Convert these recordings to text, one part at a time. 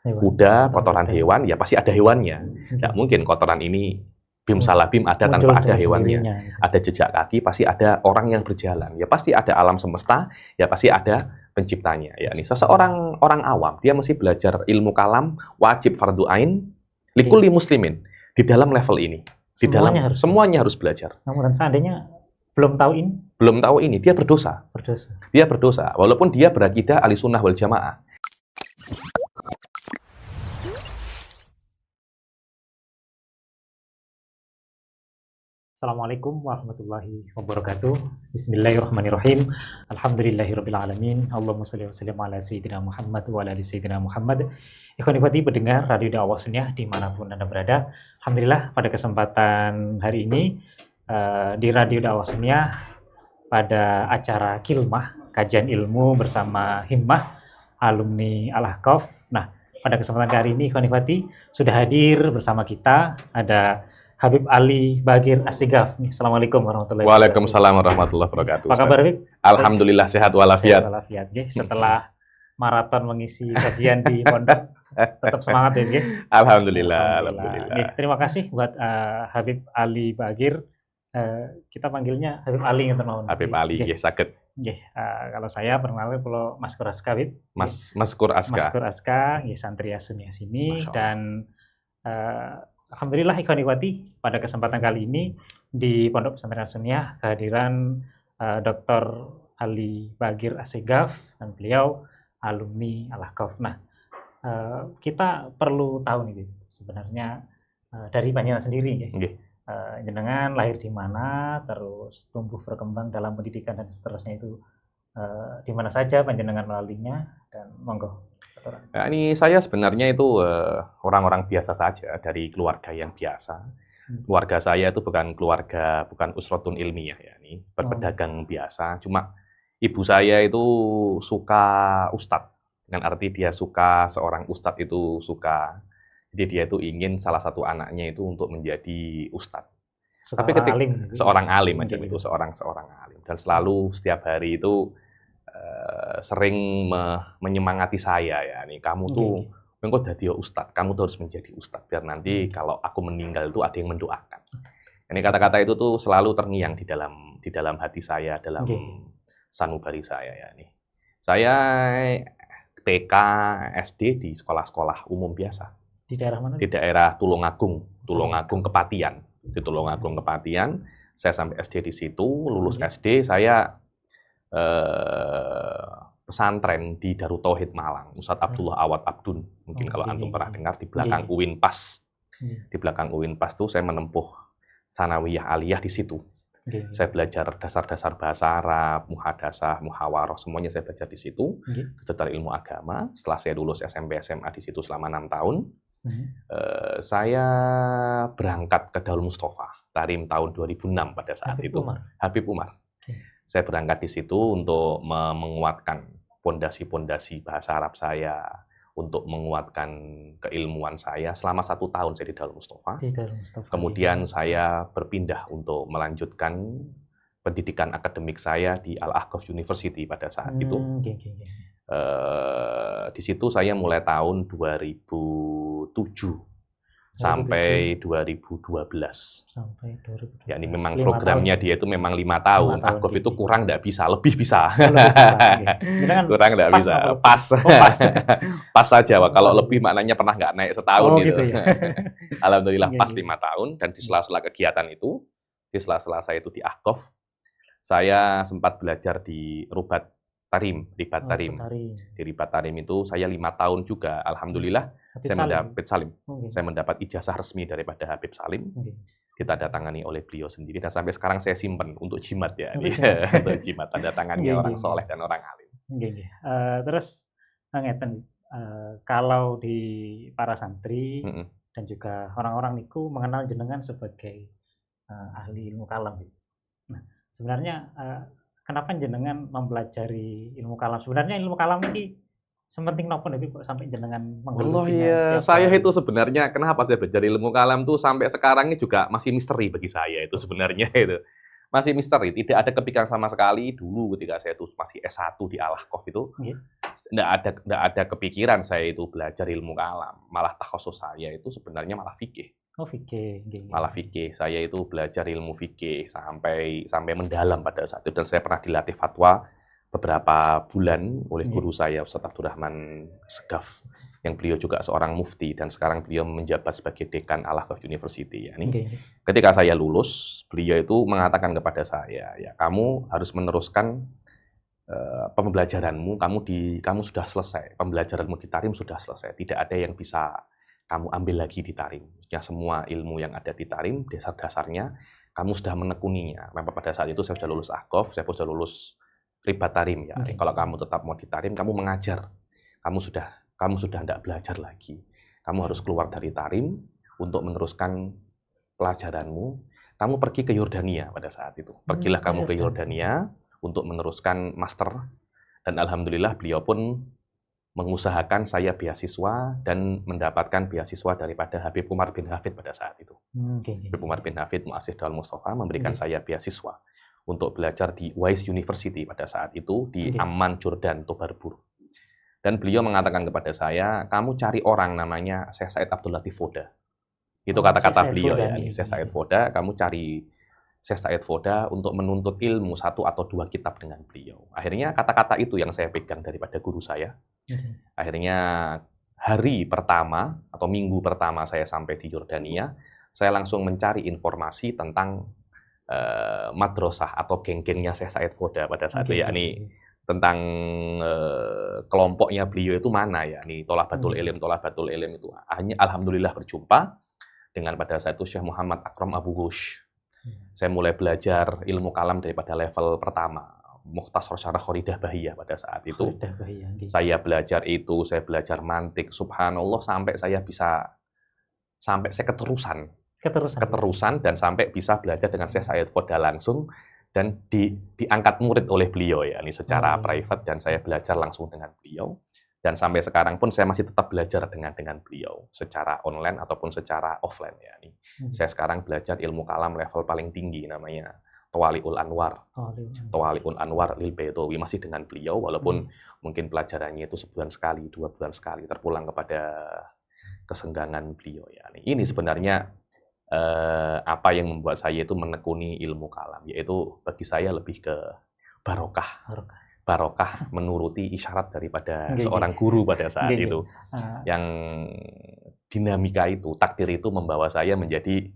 Kuda, kotoran hewan, ya pasti ada hewannya. Nggak mungkin kotoran ini bim salah bim ada tanpa ada hewannya. Ada jejak kaki, pasti ada orang yang berjalan. Ya pasti ada alam semesta, ya pasti ada penciptanya. Ya nih seseorang orang awam, dia mesti belajar ilmu kalam, wajib fardu ain, likulli muslimin di dalam level ini. Di dalam semuanya harus belajar. Namun seandainya belum tahu ini, dia berdosa. Dia berdosa, walaupun dia berakidah ahli sunnah wal jamaah. Assalamualaikum warahmatullahi wabarakatuh. Bismillahirrahmanirrahim. Alhamdulillahirabbil alamin. Allahumma shalli wa sallim ala sayyidina Muhammad wa ala ali sayyidina Muhammad. Ikhwan ikhwati pendengar Radio Dakwah Sunnah dimanapun Anda berada. Alhamdulillah pada kesempatan hari ini di Radio Dakwah Sunnah pada acara Kilmah, kajian ilmu bersama Himmah alumni Al-Ahqaf. Nah, pada kesempatan hari ini ikhwan ikhwati sudah hadir bersama kita ada Habib Ali Bagir Asegaf. Assalamualaikum warahmatullahi wabarakatuh. Waalaikumsalam warahmatullahi wabarakatuh. Apa kabar, Habib? Alhamdulillah sehat walafiat. Setelah maraton mengisi kajian di pondok, tetap semangat ya, Alhamdulillah. Terima kasih buat Habib Ali Bagir. Kita panggilnya Habib Ali yang termahun. Habib Ali, ya sakit. Kalau saya perkenalkan kalau Mas Kur Aska, Habib. Mas Kur Aska. Mas Kur Aska, santri Sunnah sini dan alhamdulillah ikhwan ikhwati pada kesempatan kali ini di Pondok Pesantren Sunnah kehadiran Dr. Ali Bagir Asegaf dan beliau alumni Al-Ahqaf. Nah, kita perlu tahu nih sebenarnya dari panjenengan sendiri jenengan lahir di mana, terus tumbuh berkembang dalam pendidikan dan seterusnya itu di mana saja panjenengan melaluinya, dan monggo. Ya, ini saya sebenarnya itu orang-orang biasa saja dari keluarga yang biasa. Keluarga saya itu bukan usratun ilmiah ya, ini berpedagang biasa. Cuma ibu saya itu suka ustadz, dengan arti dia suka seorang ustadz itu suka. Jadi dia itu ingin salah satu anaknya itu untuk menjadi ustadz. Tapi ketika seorang alim macam itu, seorang alim, dan selalu setiap hari itu sering menyemangati saya ya, nih kamu tuh engkau jadi ustadz, kamu tuh harus menjadi ustadz biar nanti kalau aku meninggal itu ada yang mendoakan. Ini kata-kata itu tuh selalu terngiang di dalam hati saya, dalam sanubari saya ya nih. Saya TK, SD di sekolah-sekolah umum biasa. Di daerah mana? Di daerah Tulungagung Kepatian. Di Tulungagung Kepatian, saya sampai SD di situ, lulus SD saya pesantren di Darut Tauhid Malang, Ustadz Abdullah Awad Abdun. Mungkin kalau antum pernah dengar di belakang UIN PAS. Di belakang UIN PAS itu saya menempuh Tsanawiyah Aliyah di situ. Saya belajar dasar-dasar bahasa Arab, muhadasah, muhawarah, semuanya saya belajar di situ. Secara ilmu agama. Setelah saya lulus SMP SMA di situ selama 6 tahun, saya berangkat ke Darul Mustafa Tarim tahun 2006 pada saat itu. Habib Umar. Saya berangkat di situ untuk menguatkan pondasi-pondasi bahasa Arab saya, untuk menguatkan keilmuan saya selama 1 tahun saya di Darul Mustafa. Kemudian saya berpindah untuk melanjutkan pendidikan akademik saya di Al-Ahqaf University pada saat itu. Di situ saya mulai tahun 2007 sampai 2012. Ya, ini memang programnya dia itu memang 5 tahun. Ahqaf itu kurang nggak bisa, lebih bisa. Kurang nggak bisa, pas saja. Kalau lebih maknanya pernah nggak naik setahun gitu. Alhamdulillah pas 5 tahun, dan di sela-sela kegiatan itu, di sela-sela saya itu di Ahqaf, saya sempat belajar di Ribat Tarim. Di Ribat Tarim itu saya 5 tahun juga. Alhamdulillah saya mendapat ijazah resmi daripada Habib Salim. Ditandatangani oleh beliau sendiri, dan sampai sekarang saya simpen untuk jimat ya. Untuk jimat tanda tangannya orang soleh dan orang alim. Terus ngeten, kalau di para santri dan juga orang-orang niku mengenal jenengan sebagai ahli ilmu kalam. Nah, sebenarnya kenapa jenengan mempelajari ilmu kalam? Sebenarnya ilmu kalam ini sementing nopo nih kok sampai jenengan menggelutinya? Saya itu sebenarnya kenapa saya belajar ilmu kalam tuh sampai sekarang ini juga masih misteri bagi saya itu sebenarnya itu. Masih misteri, tidak ada kepikiran sama sekali dulu ketika saya itu masih S1 di Al-Ahqaf itu. Nggih. Nggak ada kepikiran saya itu belajar ilmu kalam. Malah takhasus saya itu sebenarnya malah fikih. Oh, fikih, nggih. Malah fikih. Saya itu belajar ilmu fikih sampai mendalam pada saat itu, dan saya pernah dilatih fatwa beberapa bulan oleh guru saya, Ustadz Abdurrahman Segaf, yang beliau juga seorang mufti dan sekarang beliau menjabat sebagai dekan Al-Ahqaf University. Ya, ketika saya lulus, beliau itu mengatakan kepada saya, ya kamu harus meneruskan pembelajaranmu, kamu sudah selesai, pembelajaranmu di Tarim sudah selesai, tidak ada yang bisa kamu ambil lagi di Tarim. Maksudnya semua ilmu yang ada di Tarim, dasar-dasarnya kamu sudah menekuninya. Memang pada saat itu saya sudah lulus Ahqaf, saya sudah lulus Ribat Tarim. Ya, kalau kamu tetap mau di Tarim, kamu mengajar, kamu sudah tidak belajar lagi. Kamu harus keluar dari Tarim untuk meneruskan pelajaranmu. Kamu pergi ke Yordania pada saat itu. Pergilah kamu ke Yordania untuk meneruskan master. Dan alhamdulillah beliau pun mengusahakan saya beasiswa dan mendapatkan beasiswa daripada Habib Umar bin Hafid pada saat itu. Habib Umar bin Hafid, Mu'assis Daul Mustafa, memberikan saya beasiswa untuk belajar di Wise University pada saat itu di Amman, Jordan, Tobarbur. Dan beliau mengatakan kepada saya, kamu cari orang namanya Syekh Said Abdul Latif Foda. Itu kata-kata beliau ya, Syekh Said Foda, kamu cari Syekh Said Foda untuk menuntut ilmu 1 atau 2 kitab dengan beliau. Akhirnya kata-kata itu yang saya pegang daripada guru saya. Akhirnya hari pertama atau minggu pertama saya sampai di Yordania, saya langsung mencari informasi tentang madrasah atau geng-gengnya Syekh Said Foda pada saat itu, yakni tentang kelompoknya beliau itu mana ya, nih Thalabatul Ilm itu. Alhamdulillah berjumpa dengan pada saat itu Syekh Muhammad Akram Abu Ghush. Saya mulai belajar ilmu kalam daripada level pertama, Mukhtasar Syarah Khoridah Bahiyah pada saat itu. Saya belajar itu, saya belajar mantik, subhanallah sampai saya keterusan dan sampai bisa belajar dengan Syekh Said Foda langsung. Dan diangkat murid oleh beliau ya, ini secara private, dan saya belajar langsung dengan beliau. Dan sampai sekarang pun saya masih tetap belajar dengan beliau secara online ataupun secara offline ya. Saya sekarang belajar ilmu kalam level paling tinggi, namanya Tawali'ul Anwar. Tawali'ul Anwar lil Baydawi, masih dengan beliau walaupun mungkin pelajarannya itu sebulan sekali, 2 bulan sekali, terpulang kepada kesenggangan beliau ya. Ini sebenarnya apa yang membuat saya itu menekuni ilmu kalam, yaitu bagi saya lebih ke barokah menuruti isyarat daripada seorang guru pada saat itu. Yang dinamika itu, takdir itu membawa saya menjadi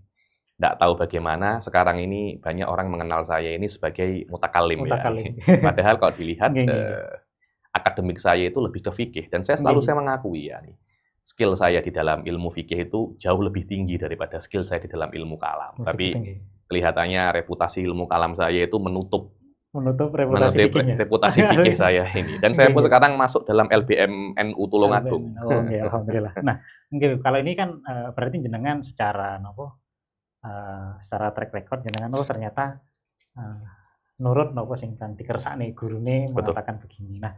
tidak tahu bagaimana sekarang ini banyak orang mengenal saya ini sebagai mutakallim. Ya. Padahal kalau dilihat akademik saya itu lebih ke fikih, dan saya selalu saya mengakui ya, skill saya di dalam ilmu fikih itu jauh lebih tinggi daripada skill saya di dalam ilmu kalam. Tapi kelihatannya reputasi ilmu kalam saya itu menutup reputasi fikih saya ini. Dan saya pun sekarang masuk dalam LBM NU Tulungagung. Alhamdulillah. Nah, kalau ini kan berarti jenengan secara track record jenengan ternyata nurut sing kan dikersakne gurune mengatakan begini. Nah,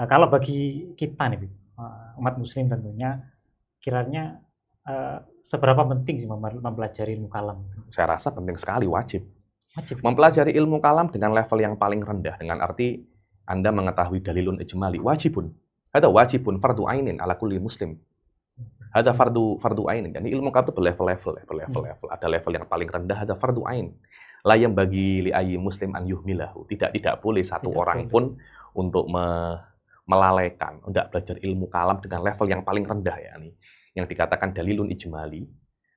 kalau bagi kita nih umat muslim tentunya kiranya seberapa penting sih mempelajari ilmu kalam? Saya rasa penting sekali, wajib. Mempelajari ilmu kalam dengan level yang paling rendah, dengan arti Anda mengetahui dalilun ijmali, wajibun. Ada wajibun fardu ainin ala kulli muslim. Ada fardu ainin. Jadi ilmu kalam itu berlevel-level. Ada level yang paling rendah, ada fardu ain. La yang bagi li ayyi muslim an yuhmilahu. Tidak boleh satu orang pun untuk melalaikan, tidak belajar ilmu kalam dengan level yang paling rendah ya, yang dikatakan dalilun ijmali.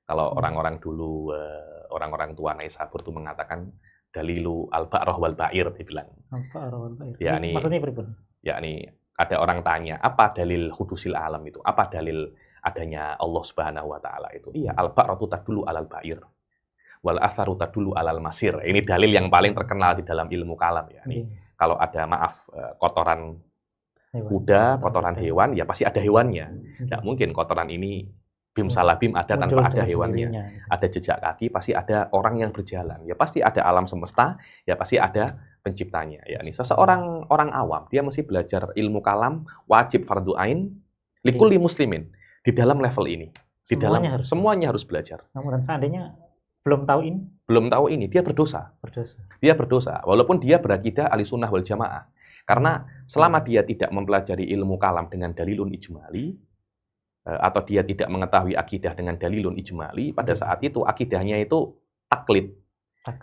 Kalau orang-orang dulu, orang-orang tua Naisabur itu mengatakan dalilu al-ba'rah wal ba'ir, dibilang. Al-ba'rah wal ba'ir. Ya, maksudnya berapa? Ya, ada orang tanya, apa dalil hudusil alam itu? Apa dalil adanya Allah Subhanahu wa taala itu? Iya, al-ba'ratu tadullu alal ba'ir. Wal atharu tadullu alal masir. Ini dalil yang paling terkenal di dalam ilmu kalam ya. Kalau ada kotoran kuda, kotoran hewan, ya pasti ada hewannya. Tidak mungkin kotoran ini bim salabim ada tanpa ada hewannya. Ada jejak kaki, pasti ada orang yang berjalan. Ya pasti ada alam semesta, ya pasti ada penciptanya. Ya, seseorang orang awam, dia mesti belajar ilmu kalam, wajib fardu ain, likulli muslimin, di dalam level ini. Semuanya harus belajar. Namun seandainya belum tahu ini belum tahu ini, dia berdosa. berdosa. Dia berdosa, walaupun dia berakidah ahli sunnah wal jamaah. Karena selama dia tidak mempelajari ilmu kalam dengan dalilun ijmali, atau dia tidak mengetahui akidah dengan dalilun ijmali, pada saat itu akidahnya itu taklid.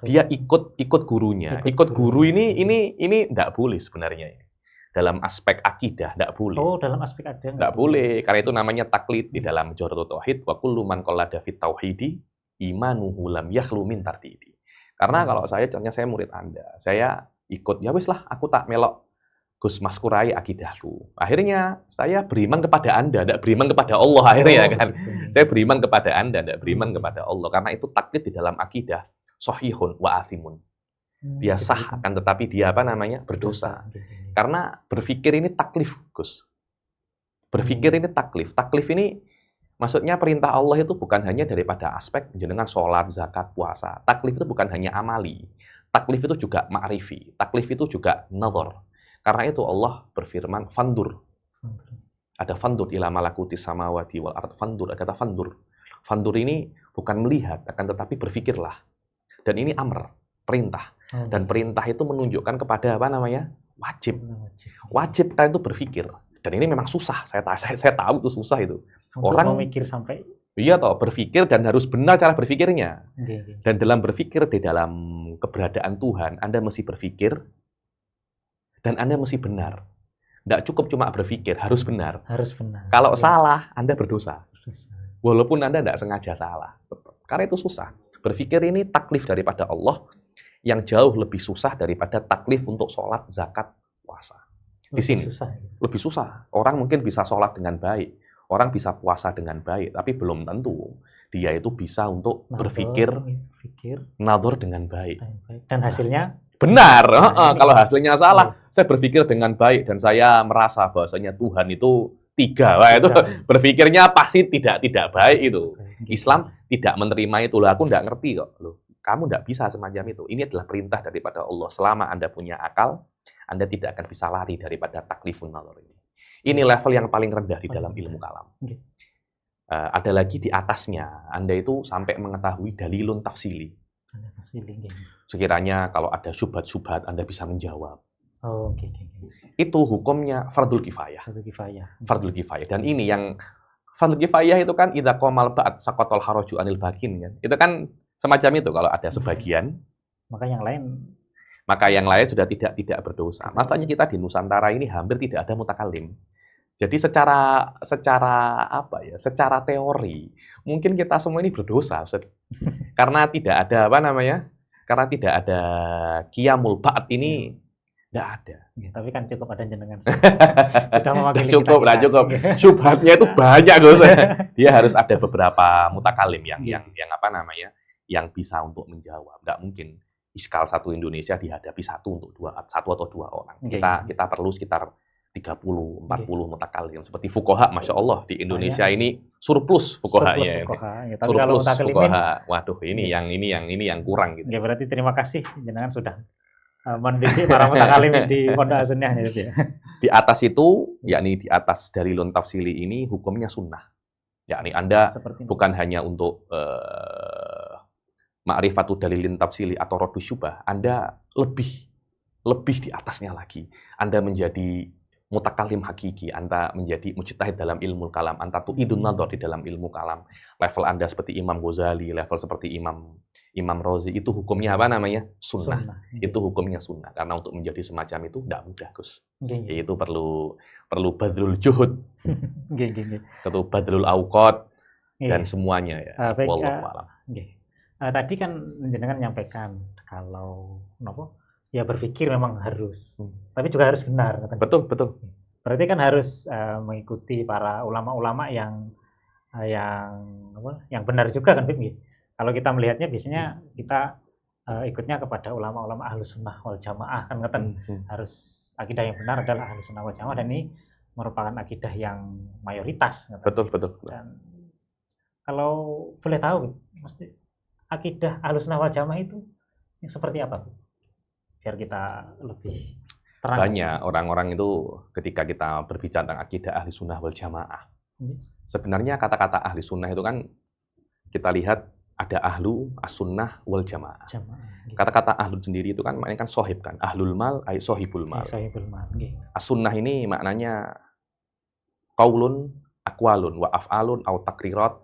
Dia ikut gurunya. Ikut guru ini enggak boleh sebenarnya. Dalam aspek akidah enggak boleh. Oh, dalam aspek akidah enggak boleh, karena itu namanya taklid di dalam Jawharatul Tauhid, wa kullu man qallada fit tauhidi imanuhu lam yakhlu min tardidi. Karena kalau saya murid Anda, saya ikut, ya wis lah, aku tak melok Gus Mas Kurai akidahku. Akhirnya saya beriman kepada Anda, tidak beriman kepada Allah akhirnya kan. Saya beriman kepada Anda, tidak beriman kepada Allah. Karena itu taklid di dalam akidah sahihun wa athimun. Dia sah, akan tetapi dia berdosa. Karena berpikir ini taklif, Gus. Berpikir ini taklif. Taklif ini maksudnya perintah Allah itu bukan hanya daripada aspek jenengan sholat, zakat, puasa. Taklif itu bukan hanya amali. Taklif itu juga ma'rifi. Taklif itu juga nazar. Karena itu Allah berfirman, fandur. Ada fandur ila malakutis samawati wal ard. Fandur, ada kata fandur. Fandur ini bukan melihat, akan tetapi berpikirlah. Dan ini amr, perintah. Dan perintah itu menunjukkan kepada wajib. Wajib kalian itu berpikir. Dan ini memang susah. Saya tahu itu susah itu. Untuk orang memikir sampai iya toh, berpikir dan harus benar cara berpikirnya. Dan dalam berpikir di dalam keberadaan Tuhan, Anda mesti berpikir dan Anda mesti benar. Tidak cukup cuma berpikir, harus benar. Harus benar. Kalau salah, Anda berdosa. Walaupun Anda tidak sengaja salah. Karena itu susah. Berpikir ini taklif daripada Allah yang jauh lebih susah daripada taklif untuk sholat, zakat, puasa. Di sini lebih susah. Orang mungkin bisa sholat dengan baik, orang bisa puasa dengan baik, tapi belum tentu dia itu bisa untuk berpikir nador dengan baik. Dan hasilnya benar. Kalau hasilnya salah, saya berpikir dengan baik dan saya merasa bahwasanya Tuhan itu tiga. Wah, itu berpikirnya pasti tidak baik itu. Islam tidak menerima itu. Aku tidak ngerti kok. Loh, kamu tidak bisa semacam itu. Ini adalah perintah daripada Allah. Selama Anda punya akal, Anda tidak akan bisa lari daripada taklifun nazar ini. Ini level yang paling rendah di dalam ilmu kalam. Ada lagi di atasnya, Anda itu sampai mengetahui dalilun tafsili. Sekiranya kalau ada syubhat-syubhat, Anda bisa menjawab. Itu hukumnya fardul kifayah. Fardul kifayah. Dan ini yang fardul kifayah itu kan idza qamal ba'd saqatal haraju anil bakin kan. Itu kan semacam itu kalau ada sebagian, maka yang lain sudah tidak berdosa. Masalahnya kita di Nusantara ini hampir tidak ada mutakalim. Jadi secara secara teori mungkin kita semua ini berdosa, Ustaz. Karena tidak ada karena tidak ada qiyamul ba'd ini tidak ada. Tapi kan cukup ada jenengan. Sudah mewakili cukup. Syubhatnya itu banyak, Gus. Dia harus ada beberapa mutakalim yang bisa untuk menjawab. Nggak mungkin iskal satu Indonesia dihadapi satu atau dua orang. Kita perlu sekitar 30, 40 mutakalim. Seperti fuqaha, Masya Allah, di Indonesia ini surplus fuqahanya. Surplus fuqaha. Waduh, ini yang kurang gitu. Ya, berarti terima kasih jenengan sudah mendidik para mutakalim di Pondok As-Sunnah gitu ya. Di atas itu, yakni di atas dalilun tafsili ini hukumnya sunnah. Yakni Anda bukan hanya untuk ma'rifatu dalilin tafsili atau raddu syubhah, Anda lebih di atasnya lagi. Anda menjadi mutakalim hakiki, Anda menjadi mujtahid dalam ilmu kalam, Anda tu'idun nadhar di dalam ilmu kalam. Level Anda seperti Imam Ghazali, level seperti Imam Razi, itu hukumnya sunnah. Itu hukumnya sunnah. Karena untuk menjadi semacam itu tidak mudah, Gus. Itu perlu badrul juhud, itu badrul awqat, dan semuanya ya. Wallahu a'lam. Tadi kan jenengan menyampaikan kalau ya berpikir memang harus, tapi juga harus benar. Betul. Berarti kan harus mengikuti para ulama-ulama yang benar juga kan, Bib? Kalau kita melihatnya biasanya kita ikutnya kepada ulama-ulama ahlus sunnah wal jamaah kan, harus akidah yang benar adalah ahlus sunnah wal jamaah, dan ini merupakan akidah yang mayoritas. Betul. Dan kalau boleh tahu, mesti akidah ahlus sunnah wal jamaah itu yang seperti apa, biar kita lebih terang. Banyak orang-orang itu ketika kita berbicara tentang akidah ahli sunnah wal jamaah, sebenarnya kata-kata ahli sunnah itu kan kita lihat ada ahlu as-sunnah wal jamaah. Jamaah. Nggih. Kata-kata ahlu sendiri itu kan maknanya kan sohib kan. Ahlul mal ay sohibul mal. Sahibul mal. Nggih. As-sunnah ini maknanya qaulun, aqwalun, wa af'alun, au takrirat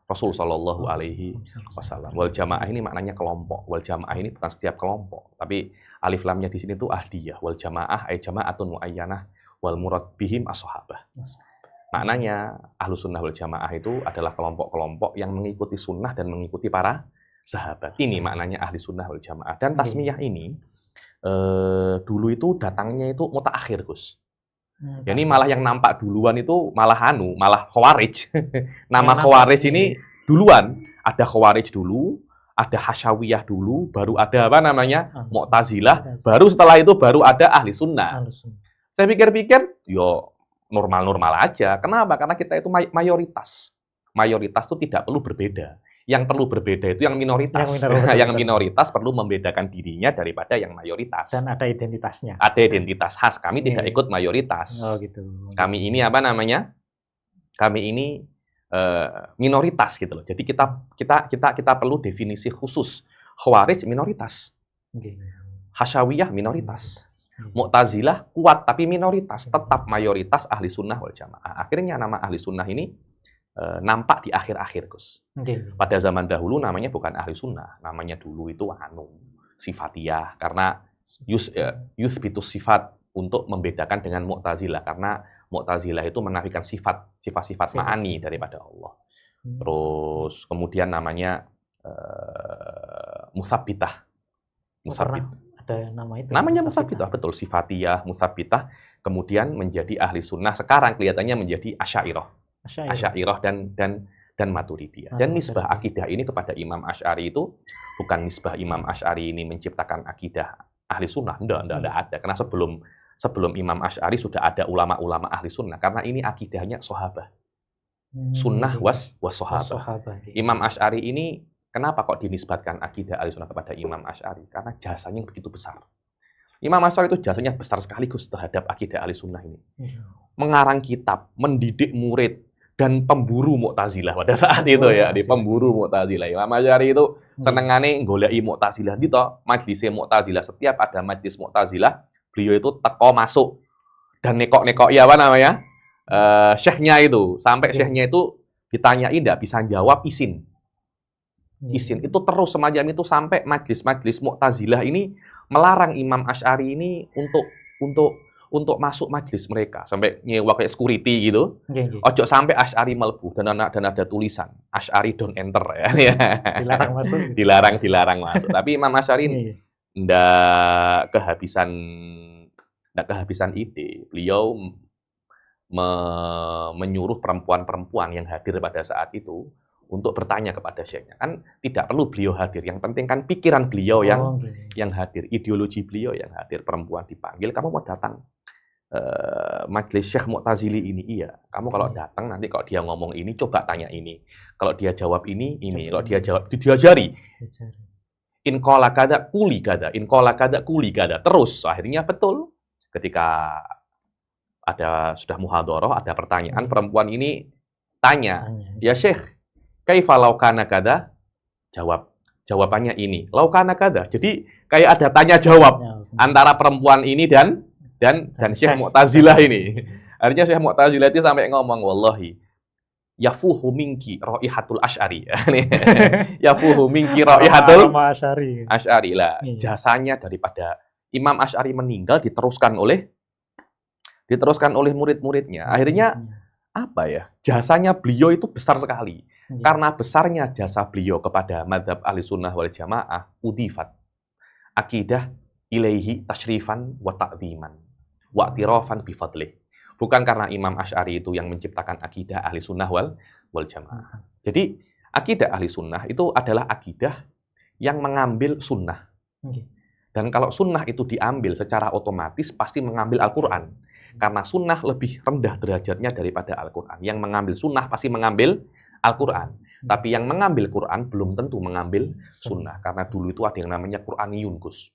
Rasul Shallallahu Alaihi Wasallam. Wal jamaah ini maknanya kelompok. Wal jamaah ini bukan setiap kelompok, tapi alif lamnya di sini tuh ahdiyah. Wal jamaah ay jama'atun muayyanah wal murad bihim as-sahabah. Maknanya ahlu sunnah wal jamaah itu adalah kelompok-kelompok yang mengikuti sunnah dan mengikuti para sahabat. Ini maknanya ahli sunnah wal jamaah. Dan tasmiyah ini dulu itu datangnya itu mutaakhir, Gus. Ya, ini malah yang nampak duluan itu malah malah Khawarij. Nama Khawarij ini duluan. Ada Khawarij dulu, ada Hasyawiyah dulu, baru ada apa namanya? Mu'tazilah, baru setelah itu baru ada ahli sunnah. Saya pikir-pikir, yo normal-normal aja. Kenapa? Karena kita itu mayoritas. Mayoritas itu tidak perlu berbeda. Yang perlu berbeda itu yang minoritas. Yang minoritas perlu membedakan dirinya daripada yang mayoritas. Dan ada identitasnya. Ada identitas khas. Kami tidak ikut mayoritas. Oh gitu. Kami ini apa namanya? Kami ini minoritas gitu loh. Jadi kita perlu definisi khusus. Khawarij minoritas. Hasyawiyah minoritas. Mu'tazilah kuat tapi minoritas, tetap mayoritas ahli sunnah wal jamaah. Akhirnya nama ahli sunnah ini nampak di akhir-akhir, Gus. Pada zaman dahulu namanya bukan ahli sunnah, namanya dulu itu sifatiyah, karena yusbitus sifat untuk membedakan dengan Mu'tazilah, karena Mu'tazilah itu menafikan sifat-sifat ma'ani daripada Allah. Terus kemudian namanya musabbitah. Ada nama itu. Namanya musabbitah, betul. Sifatiyah, musabbitah, kemudian menjadi ahli sunnah. Sekarang kelihatannya menjadi Asy'ariyah dan Maturidiyah. Dan nisbah akidah ini kepada Imam Asy'ari itu bukan nisbah Imam Asy'ari ini menciptakan akidah ahli sunnah. Enggak ada. Karena sebelum Imam Asy'ari sudah ada ulama-ulama ahli sunnah. Karena ini akidahnya sahabat. Sunnah was sahabat. Imam Asy'ari ini kenapa kok dinisbatkan akidah ahli sunnah kepada Imam Asy'ari? Karena jasanya begitu besar. Imam Asy'ari itu jasanya besar sekaligus terhadap akidah ahli sunnah ini. Mengarang kitab, mendidik murid, dan pemburu Mu'tazilah pada saat itu ya. Di pemburu Mu'tazilah. Imam Asy'ari itu senengane goleki Mu'tazilah. Dito, majlisnya Mu'tazilah. Setiap ada majlis Mu'tazilah, beliau itu teko masuk. Dan nekok-nekok, ya apa namanya? Syekhnya itu. Sampai syekhnya itu ditanyain, tidak bisa jawab, izin itu terus semacam itu sampai majlis-majlis Mu'tazilah ini melarang Imam Asy'ari ini untuk masuk majlis mereka, sampai nyewa kayak security gitu. Ojo sampai Asy'ari melebu dan ada tulisan Asy'ari don't enter ya. Dilarang masuk. dilarang masuk. Tapi Imam Asy'ari ndak kehabisan ide. Beliau menyuruh perempuan-perempuan yang hadir pada saat itu untuk bertanya kepada syekhnya. Kan tidak perlu beliau hadir, yang penting kan pikiran beliau yang hadir, ideologi beliau yang hadir. Perempuan dipanggil, kamu mau datang majelis Syekh Mu'tazili ini? Iya. Kamu kalau datang nanti kalau dia ngomong ini coba tanya ini. Kalau dia jawab ini. Kalau dia jawab diajari. In qala kada kuli kada, in qala kada kuli kada. Terus akhirnya betul ketika sudah muhadharah, ada pertanyaan, perempuan ini tanya, "Ya Syekh, kaifa law kana kada?" Jawabannya ini, law kana kada. Jadi kayak ada tanya jawab antara perempuan ini dan Syekh Mu'tazilah ini. Akhirnya Syekh Mu'tazilah itu sampai ngomong, wallahi yafuhu minki raihatul Asy'ari. Yafuhu minki raihatul Asy'ari lah. Jasanya daripada Imam Asy'ari meninggal diteruskan oleh murid-muridnya. Akhirnya apa ya? Jasanya beliau itu besar sekali. Karena besarnya jasa beliau kepada mazhab ahli sunnah wal jamaah, udifat akidah ilaihi tasyrifan wa ta'dhiman wa i'tirafan bi fadlih. Bukan karena Imam Asy'ari itu yang menciptakan akidah ahli sunnah wal jamaah. Jadi akidah ahli sunnah itu adalah akidah yang mengambil sunnah. Dan kalau sunnah itu diambil secara otomatis pasti mengambil Al-Quran. Karena sunnah lebih rendah derajatnya daripada Al-Quran. Yang mengambil sunnah pasti mengambil Al-Quran. Tapi yang mengambil Quran belum tentu mengambil sunnah. Karena dulu itu ada yang namanya Quraniyun, Gus.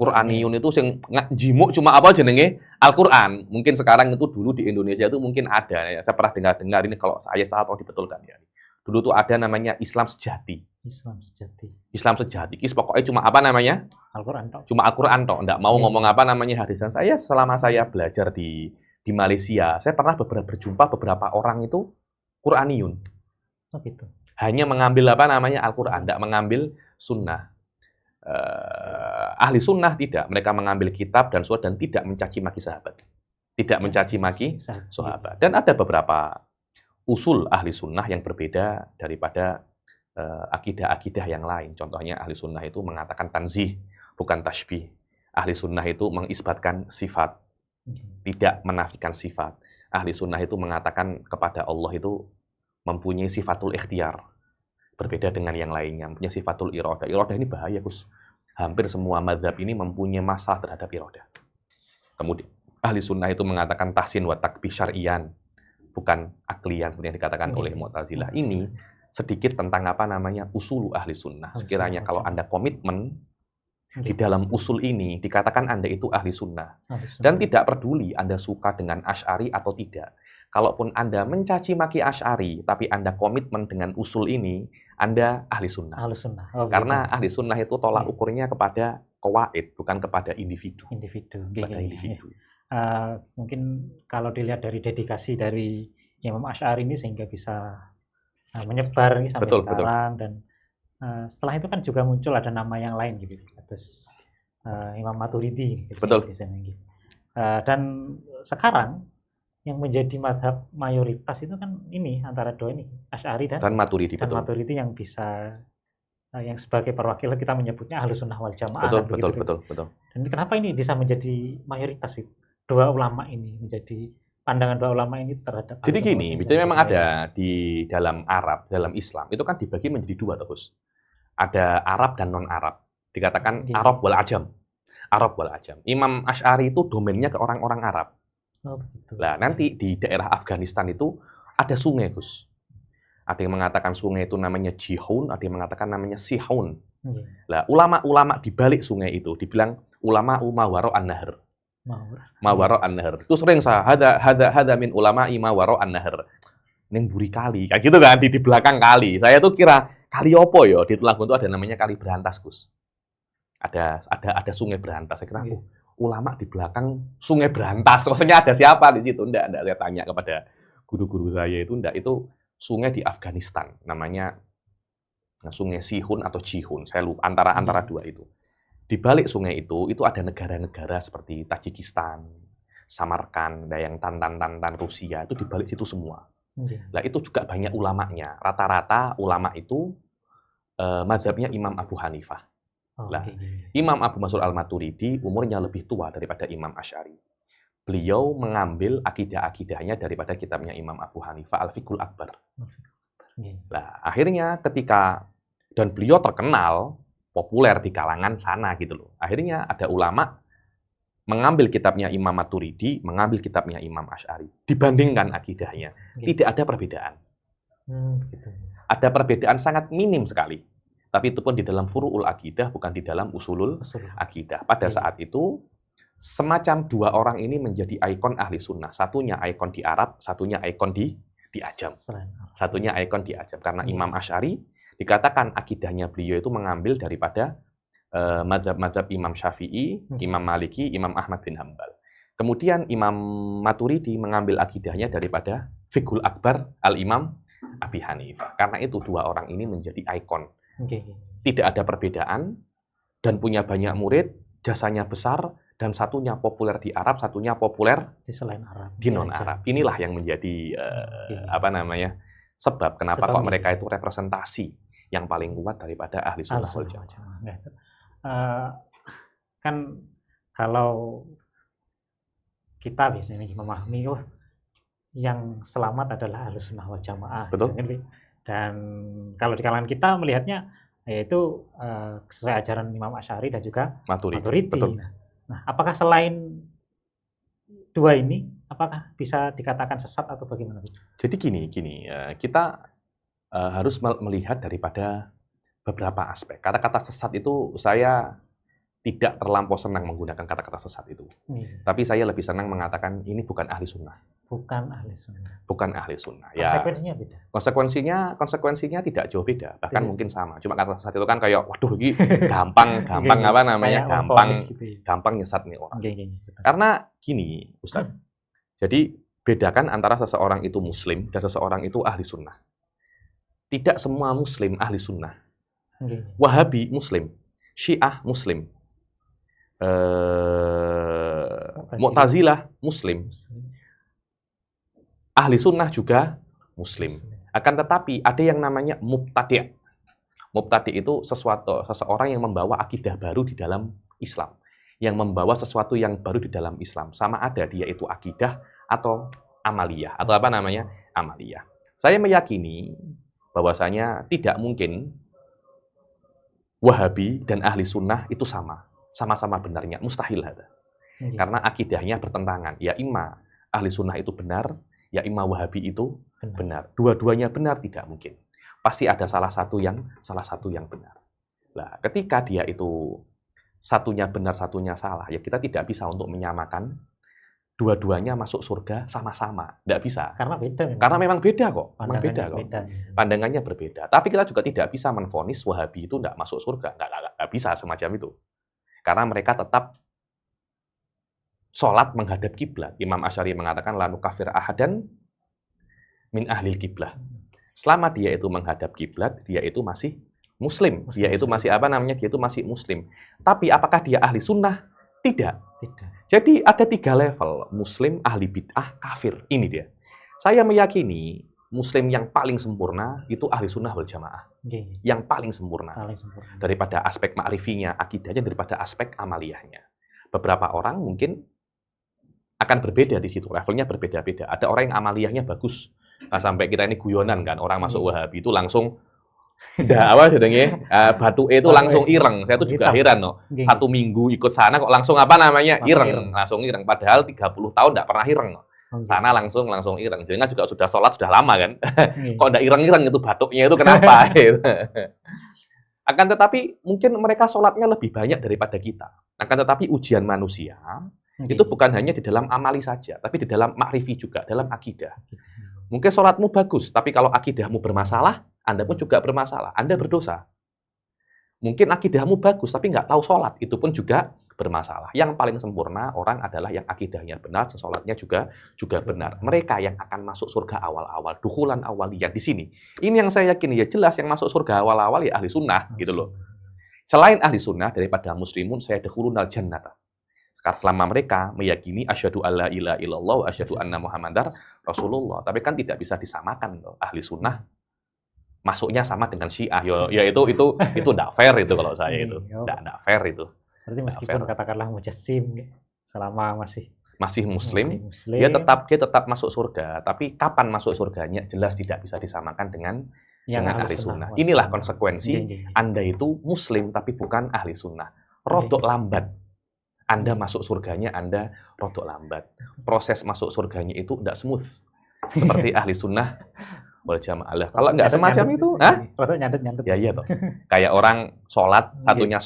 Quraniyun itu yang jimuk cuma apa jenenge Al-Quran. Mungkin sekarang itu dulu di Indonesia itu mungkin ada. Ya. Saya pernah dengar ini, kalau saya salah atau dibetulkan ya. Dulu tuh ada namanya Islam sejati. Islam sejati. Islam sejati. Kis pokoknya cuma apa namanya? Al-Quran tok. Cuma Al-Quran tok. Nggak mau Iya. ngomong apa namanya hadis. Dan saya selama saya belajar di Malaysia, saya pernah berjumpa beberapa orang itu Qur'aniyun. Oh gitu. Hanya mengambil apa namanya Al-Quran, tidak mengambil sunnah. Ahli sunnah tidak. Mereka mengambil kitab dan sunnah dan tidak mencaci maki sahabat. Tidak mencaci maki sahabat. Dan ada beberapa usul ahli sunnah yang berbeda daripada akidah-akidah yang lain. Contohnya ahli sunnah itu mengatakan tanzih, bukan tashbih. Ahli sunnah itu mengisbatkan sifat, tidak menafikan sifat. Ahli sunnah itu mengatakan kepada Allah itu mempunyai sifatul ikhtiar. Berbeda dengan yang lainnya, mempunyai sifatul iradah. Iradah ini bahaya, Gus. Hampir semua mazhab ini mempunyai masalah terhadap iradah. Kemudian ahli sunnah itu mengatakan tahsin wa takbih syar'iyan, bukan aklian seperti yang dikatakan oleh Mu'tazilah. Ini sedikit tentang apa namanya usulu ahli sunnah. Sekiranya kalau Anda komitmen di dalam usul ini, dikatakan Anda itu ahli sunnah. Dan tidak peduli Anda suka dengan Asy'ari atau tidak. Kalaupun Anda mencaci maki Asy'ari, tapi Anda komitmen dengan usul ini, Anda ahli sunnah. Ahli sunnah. Oh, karena ahli sunnah itu tolak ukurnya kepada qawaid, bukan kepada individu. Kepada individu. Mungkin kalau dilihat dari dedikasi dari Imam Asy'ari ini sehingga bisa menyebar ini sampai sekarang. Dan setelah itu kan juga muncul ada nama yang lain gitu, terus Imam Maturidi betul. Dan sekarang yang menjadi mazhab mayoritas itu kan ini antara dua ini, Asy'ari dan Maturidi. Dan Maturidi yang bisa yang sebagai perwakilan kita menyebutnya Ahlus Sunnah wal Jamaah. Betul. Dan kenapa ini bisa menjadi mayoritas, dua ulama ini menjadi pandangan dua ulama ini terhadap. Jadi gini, memang ada di dalam Arab, dalam Islam itu kan dibagi menjadi dua terus. Ada Arab dan non Arab. Dikatakan Arab wal Ajam. Arab wal Ajam. Imam Asy'ari itu domainnya ke orang-orang Arab. Oh, betul. Nah, nanti di daerah Afghanistan itu ada sungai, Gus. Ada yang mengatakan sungai itu namanya Jihun, ada yang mengatakan namanya Sihun. Nah, ulama-ulama di balik sungai itu dibilang ulama Mawaro an-Nahr. Mawaro an-Nahr. Itu sering saya hada min ulama Mawaro an-Nahr. Ning buri kali, kayak gitu kan di belakang kali. Saya tuh kira kali opo ya? Di Tulungagung itu ada namanya Kali Berantas, Gus. Ada sungai Berantas. Saya kira ulama di belakang sungai Berantas. Maksudnya ada siapa di situ? Enggak, saya tanya kepada guru-guru saya itu enggak, itu sungai di Afghanistan. Namanya Sungai Sihun atau Jihun. Saya lupa antara dua itu. Di balik sungai itu ada negara-negara seperti Tajikistan, Samarkand, yang Tantan Rusia, itu di balik situ semua. Nah, itu juga banyak ulamanya. Rata-rata ulama itu mazhabnya Imam Abu Hanifah. Imam Abu Mansur al-Maturidi umurnya lebih tua daripada Imam Asy'ari. Beliau mengambil akidah-akidahnya daripada kitabnya Imam Abu Hanifah Al-Fiqhul Akbar. Nah, akhirnya dan beliau terkenal populer di kalangan sana gitu loh. Akhirnya ada ulama mengambil kitabnya Imam Maturidi, mengambil kitabnya Imam Asy'ari, dibandingkan akidahnya. Tidak ada perbedaan. Ada perbedaan sangat minim sekali. Tapi itu pun di dalam furu'ul akidah, bukan di dalam usulul akidah. Pada saat itu, semacam dua orang ini menjadi ikon ahli sunnah. Satunya ikon di Arab, satunya ikon di Ajam. Satunya ikon di Ajam. Karena Imam Asy'ari, dikatakan akidahnya beliau itu mengambil daripada mazhab Imam Syafi'i, Imam Maliki, Imam Ahmad bin Hambal. Kemudian Imam Maturidi mengambil akidahnya daripada Fiqhul Akbar Al-Imam Abi Hanifah. Karena itu dua orang ini menjadi ikon. Tidak ada perbedaan dan punya banyak murid, jasanya besar, dan satunya populer di Arab, satunya populer di selain Arab, di non-Arab. Inilah yang menjadi sebab kenapa kok mereka itu representasi yang paling kuat daripada ahli sunnah wal jamaah. Kan kalau kita biasanya memahami, yang selamat adalah ahli sunnah wal jamaah. Betul. Dan kalau di kalangan kita melihatnya yaitu sesuai ajaran Imam Asy'ari dan juga Maturidi. Betul. Nah, apakah selain dua ini, apakah bisa dikatakan sesat atau bagaimana? Jadi gini, kita harus melihat daripada beberapa aspek. Kata-kata sesat itu saya tidak terlampau senang menggunakan kata-kata sesat itu. Tapi saya lebih senang mengatakan ini bukan ahli sunnah. Bukan ahli sunnah. Bukan ahli sunnah. Konsekuensinya beda. Konsekuensinya tidak jauh beda, bahkan Tidak. mungkin sama. Cuma kata sesat itu kan kayak, waduh, ini gampang apa namanya, Kayak gampang, memvonis gitu ya. gampang nyesat nih orang. Betul. Karena gini, Ustaz. Jadi bedakan antara seseorang itu muslim dan seseorang itu ahli sunnah. Tidak semua muslim ahli sunnah. Wahabi muslim, Syiah muslim, Mu'tazilah muslim, ahli sunnah juga muslim. Akan tetapi ada yang namanya mubtadi'. Mubtadi' itu seseorang yang membawa akidah baru di dalam Islam, yang membawa sesuatu yang baru di dalam Islam. Sama ada dia itu akidah atau amaliyah, atau apa namanya? Amaliyah. Saya meyakini bahwasanya tidak mungkin Wahabi dan ahli sunnah itu sama-sama benarnya, mustahil ada. Karena akidahnya bertentangan. Ya imma ahli sunnah itu benar, ya imma Wahabi itu benar. Dua-duanya benar tidak mungkin. Pasti ada salah satu yang benar. Nah, ketika dia itu satunya benar, satunya salah, ya kita tidak bisa untuk menyamakan dua-duanya masuk surga sama-sama. Tidak bisa. Karena beda. Karena memang beda kok. Beda. Pandangannya berbeda. Tapi kita juga tidak bisa menvonis Wahabi itu tidak masuk surga. Nggak bisa semacam itu. Karena mereka tetap sholat menghadap kiblat. Imam Asy'ari mengatakan la nukafir ahadan min ahlil kiblah. Selama dia itu menghadap kiblat, dia itu masih muslim. Dia itu masih apa namanya? Dia itu masih muslim. Tapi apakah dia ahli sunnah? Tidak. Jadi ada 3 level, muslim, ahli bid'ah, kafir. Ini dia. Saya meyakini muslim yang paling sempurna itu ahli sunnah wal jamaah. Yang paling sempurna. Daripada aspek ma'rifinya, akidahnya, daripada aspek amaliyahnya. Beberapa orang mungkin akan berbeda di situ, levelnya berbeda-beda. Ada orang yang amaliyahnya bagus. Nah, sampai kita ini guyonan kan, orang masuk Wahabi itu langsung batu itu langsung ireng. Saya tuh juga heran loh. 1 minggu ikut sana kok langsung apa namanya? Ireng. Langsung ireng. Padahal 30 tahun enggak pernah ireng. Sana langsung ireng. Jangan juga sudah sholat sudah lama kan. Kok enggak ireng-ireng itu batuknya itu kenapa? Akan tetapi mungkin mereka sholatnya lebih banyak daripada kita. Akan tetapi ujian manusia itu bukan hanya di dalam amali saja, tapi di dalam ma'rifi juga, dalam akidah. Mungkin sholatmu bagus, tapi kalau akidahmu bermasalah, Anda pun juga bermasalah. Anda berdosa. Mungkin akidahmu bagus, tapi nggak tahu sholat. Itu pun juga bermasalah. Yang paling sempurna orang adalah yang akidahnya benar, sholatnya juga benar. Mereka yang akan masuk surga awal-awal, dukulan awaliyah di sini. Ini yang saya yakin ya jelas yang masuk surga awal-awal ya ahli sunnah gitu loh. Selain ahli sunnah daripada muslimun, saya dukhulunal jannata. Selama mereka meyakini asyhadu alla ilaha illallah wa asyhadu anna muhammadar rasulullah. Tapi kan tidak bisa disamakan loh. Ahli sunnah masuknya sama dengan Syiah. Ya itu enggak fair itu kalau saya itu. Enggak fair itu. Berarti meskipun katakanlah mujassim selama masih muslim, dia tetap masuk surga. Tapi kapan masuk surganya jelas tidak bisa disamakan dengan ahli sunnah. Inilah konsekuensi Anda itu muslim tapi bukan ahli sunnah. Rodok lambat. Anda masuk surganya, Anda rodok lambat. Proses masuk surganya itu tidak smooth. Seperti ahli sunnah wal jamaah. Kalau nggak semacam itu, rodok nyandet-nyandet. Ya iya toh. Kayak orang sholat, satunya